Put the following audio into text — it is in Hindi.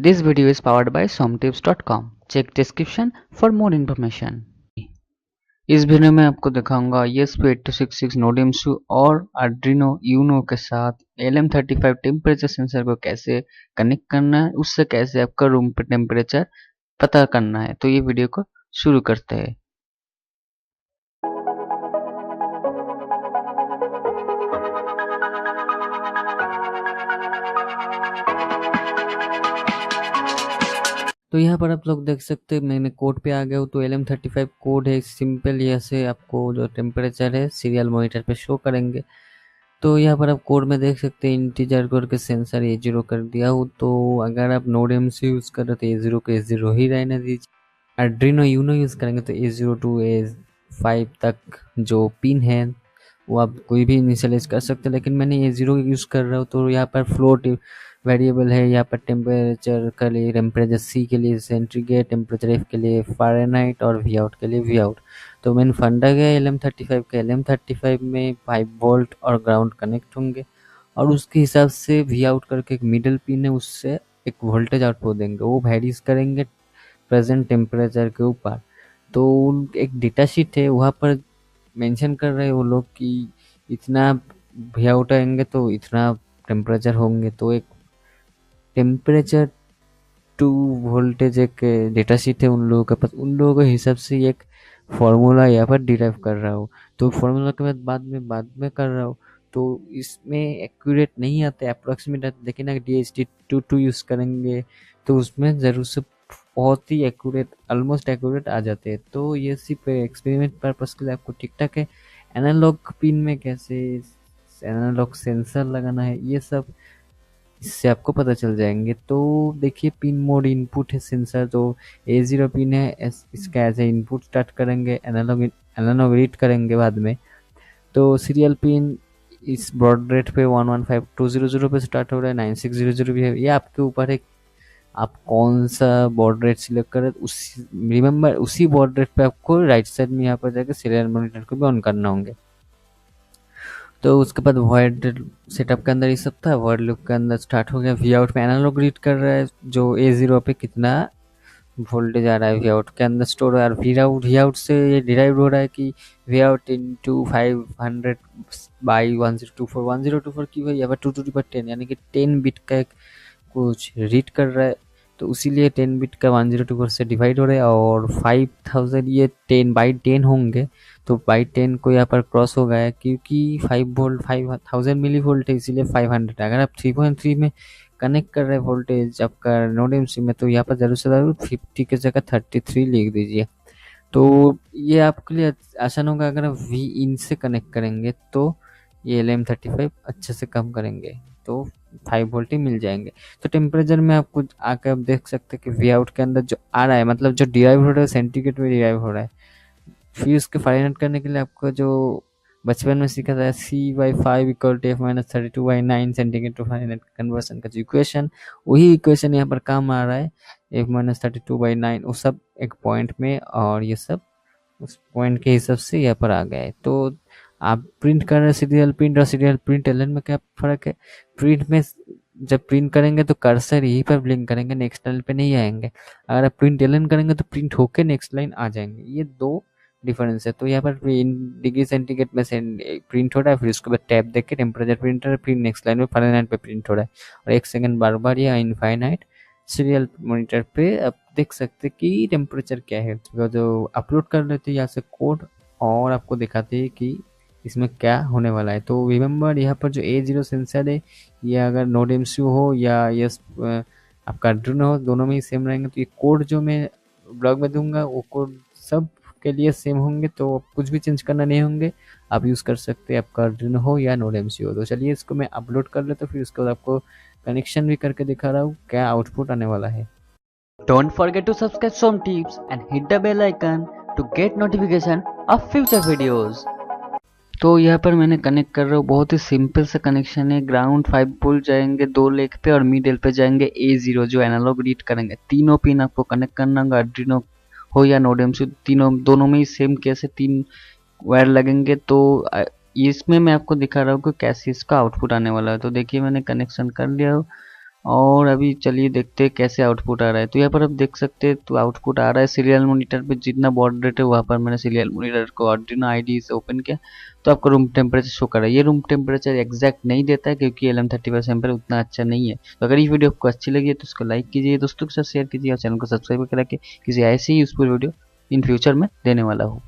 This video is powered by somtips.com. Check description for more information. इस वीडियो में आपको दिखाऊंगा ESP8266 NodeMCU और Arduino Uno के साथ LM35 टेम्परेचर सेंसर को कैसे कनेक्ट करना है, उससे कैसे आपका रूम पे टेम्परेचर पता करना है। तो ये वीडियो को शुरू करते हैं। तो यहाँ पर आप लोग देख सकते हैं मैंने कोड पे आ गया हूँ। तो LM35 कोड है, सिंपल ऐसे आपको जो टेम्परेचर है सीरियल मॉनिटर पे शो करेंगे। तो यहाँ पर आप कोड में देख सकते हैं इंटीजर करके सेंसर A0 कर दिया हूँ। तो अगर आप NodeMCU यूज़ कर रहे हो तो A0 को A0 ही रहने दीजिए। Arduino Uno यूज़ करेंगे तो A0 to A5 तक जो पिन है वो आप कोई भी इनिशियलाइज कर सकते हैं, लेकिन मैंने A0 यूज़ कर रहा हूँ। तो यहाँ पर फ्लोट वेरिएबल है, यहाँ पर टेम्परेचर के लिए टेम्परेचर C के लिए सेंटीग्रेड, टेम्परेचर F के लिए फ़ारेनहाइट और V आउट के लिए V आउट। तो मैंने फंडा गया LM35 के LM35 में 5 वोल्ट और ग्राउंड कनेक्ट होंगे और उसके हिसाब से V आउट करके एक मिडल पिन है, उससे एक वोल्टेज आउटपुट देंगे। वो वेरीज करेंगे प्रेजेंट टेम्परेचर के ऊपर। तो एक डेटा शीट है, वहाँ पर मेंशन कर रहे हैं वो लोग कि इतना V आउट आएंगे तो इतना टेम्परेचर होंगे। तो एक टेम्परेचर टू वोल्टेज एक डेटा शीट है उन लोगों के पास, उन लोगों के हिसाब से एक फॉर्मूला यहाँ पर डिराइव कर रहा हूँ। तो फॉर्मूला के बाद में कर रहा हूँ। तो इसमें एक्यूरेट नहीं आते, अप्रोक्सीमेट आते, लेकिन अगर DHT22 यूज़ करेंगे तो उसमें ज़रूर से बहुत ही एक्यूरेट, ऑलमोस्ट एक्यूरेट आ जाते हैं। तो ये सिर्फ एक्सपेरिमेंट पर्पस के लिए आपको ठीक ठाक है। एनालॉग पिन में कैसे एनालॉग सेंसर लगाना है ये सब इससे आपको पता चल जाएंगे। तो देखिए पिन मोड इनपुट है सेंसर, तो A0 पिन है, इसका एज ए इनपुट स्टार्ट करेंगे, एनालॉग रीड करेंगे बाद में। तो सीरियल पिन इस ब्रॉड रेट पे 115200 पे स्टार्ट हो रहा है, 9600 भी है। ये आपके ऊपर है आप कौन सा बॉर्ड रेट सिलेक्ट करें। रिमेंबर उसी बॉर्ड रेट पे आपको राइट साइड में यहाँ पर जाकर सीरियल मॉनिटर को भी ऑन करना होंगे। तो उसके बाद वॉइड सेटअप के अंदर ये सब था, वॉइड लूप के अंदर स्टार्ट हो गया। V आउट में एनालॉग रीड कर रहा है जो A0 पे कितना वोल्टेज आ रहा है V आउट के अंदर स्टोर हो रहा है। V आउट से ये डिराइव हो रहा है कि V आउट इंटू 500 बाई 1024 की वही यहाँ पर 2 to the 10 यानी कि 10 बिट का एक कुछ रीड कर रहा है। तो इसीलिए 10 बिट का 1024 से डिवाइड हो रहा है और 5000 ये 10 बाई 10 होंगे। तो बाई 10 को यहाँ पर क्रॉस हो गया क्योंकि 5 वोल्ट 5000 मिली वोल्ट है, इसीलिए 500। अगर आप 3.3 में कनेक्ट कर रहे हैं वोल्टेज आपका NodeMCU में तो यहाँ पर ज़रूर से ज़रूर 50 की जगह 33 लिख दीजिए। तो ये आपके लिए आसान होगा। अगर आप V इन से कनेक्ट करेंगे तो ये LM35 अच्छे से कम करेंगे, तो 5 वोल्ट ही मिल जाएंगे। तो टेम्परेचर में आपको आकर आप देख सकते हैं कि V आउट के अंदर जो आ रहा है, मतलब जो डिराइव हो रहा है सेंटीग्रेड में डिराइव हो रहा है। फिर उसके फाइंड करने के लिए आपको जो बचपन में सीखा था C/5 equal to F-32/9 centigrade to Fahrenheit conversion का जो इक्वेशन, वही इक्वेशन यहाँ पर काम आ रहा है। F-32/9 वो सब एक पॉइंट में और ये सब उस पॉइंट के हिसाब से यहाँ पर आ गया है। तो आप प्रिंट कर रहे हैं सीरियल प्रिंट और सीरियल प्रिंट एलन में क्या फ़र्क है। प्रिंट में जब प्रिंट करेंगे तो कर्सर यहीं पर ब्लिंक करेंगे, नेक्स्ट लाइन पे नहीं आएंगे। अगर आप प्रिंट एलन करेंगे तो प्रिंट होके नेक्स्ट लाइन आ जाएंगे। ये दो डिफरेंस है। तो यहाँ पर डिग्री सेंटीग्रेड में से प्रिंट हो रहा है, फिर उसके बाद टैब देख के टेम्परेचर प्रिंट हो रहा है, फिर नेक्स्ट लाइन में फ़ारेनहाइट पे प्रिंट हो रहा है और 1 सेकंड बार बार या इनफाइनाइट सीरियल मॉनिटर पे आप देख सकते कि टेम्परेचर क्या है। जो अपलोड कर लेते हैं यहाँ से कोड और आपको दिखाते हैं कि इसमें क्या होने वाला है। तो रिमेंबर यहाँ पर जो A0 सेंसर है ये अगर NodeMCU हो या यस आपका Arduino हो, दोनों में ही सेम रहेंगे। तो ये कोड जो मैं ब्लॉग में दूंगा वो कोड सब के लिए सेम होंगे, तो कुछ भी चेंज करना नहीं होंगे, आप यूज़ कर सकते हैं आपका Arduino हो या NodeMCU हो। तो चलिए इसको मैं अपलोड कर लेता हूँ, फिर उसके बाद आपको कनेक्शन भी करके दिखा रहा हूँ क्या आउटपुट आने वाला है। Don't forget to subscribe somtips and hit the bell icon to get notification of future videos. तो यहाँ पर मैंने कनेक्ट कर रहा हूँ, बहुत ही सिंपल सा कनेक्शन है। ग्राउंड 5 वोल्ट जाएंगे 2 लेग पे और मिडिल पे जाएंगे A0 जो एनालॉग रीड करेंगे। तीनों पिन आपको कनेक्ट करना होगा, Arduino हो या NodeMCU, दोनों में ही सेम कैसे 3 वायर लगेंगे। तो इसमें मैं आपको दिखा रहा हूँ कि कैसे इसका आउटपुट आने वाला है। तो देखिए मैंने कनेक्शन कर लिया हो और अभी चलिए देखते हैं कैसे आउटपुट आ रहा है। तो यहाँ पर आप देख सकते हैं, तो आउटपुट आ रहा है सीरियल मॉनिटर पे। जितना बॉड रेट है वहाँ पर मैंने सीरियल मॉनिटर को आर्डिनो आईडी से ओपन किया तो आपको रूम टेम्परेचर शो कर रहा है। ये रूम टेम्परेचर एग्जैक्ट नहीं देता है क्योंकि LM35 सैंपल उतना अच्छा नहीं है। तो अगर ये वीडियो आपको अच्छी लगी है तो उसको लाइक कीजिए, दोस्तों के साथ शेयर कीजिए और चैनल को सब्सक्राइब करा के किसी ऐसी यूजफुल वीडियो इन फ्यूचर में देने वाला हूँ।